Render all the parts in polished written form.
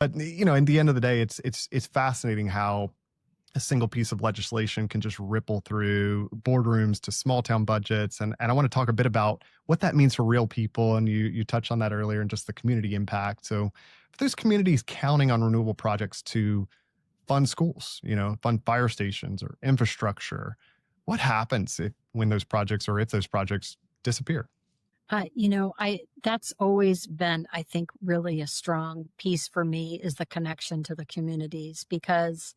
But in the end of the day, it's fascinating how a single piece of legislation can just ripple through boardrooms to small town budgets. And I want to talk a bit about what that means for real people. And you touched on that earlier and just the community impact. So if there's communities counting on renewable projects to fund schools, fund fire stations or infrastructure, what happens when those projects or if those projects disappear? I that's always been, I think, really a strong piece for me is the connection to the communities because,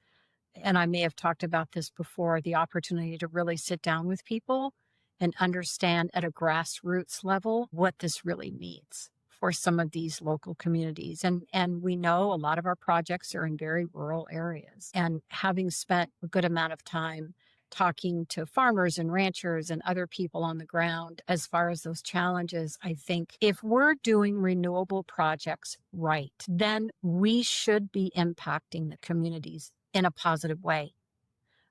and I may have talked about this before, the opportunity to really sit down with people and understand at a grassroots level what this really means for some of these local communities. And we know a lot of our projects are in very rural areas. And having spent a good amount of time talking to farmers and ranchers and other people on the ground as far as those challenges, I think if we're doing renewable projects right, then we should be impacting the communities in a positive way.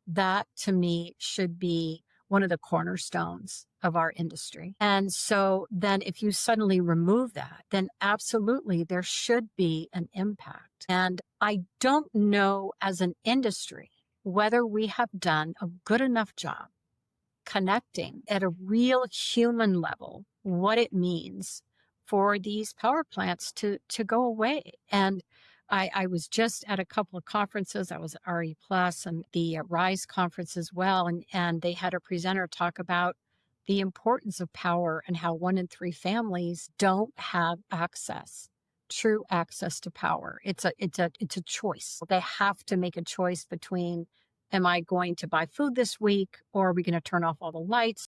That to me should be one of the cornerstones of our industry. And so then if you suddenly remove that, then absolutely there should be an impact. And I don't know as an industry whether we have done a good enough job connecting at a real human level what it means for these power plants to go away. And I was just at a couple of conferences. I was at RE Plus and the Rise conference as well. And they had a presenter talk about the importance of power and how 1 in 3 families don't have true access to power. It's a choice. They have to make a choice between, am I going to buy food this week or are we going to turn off all the lights?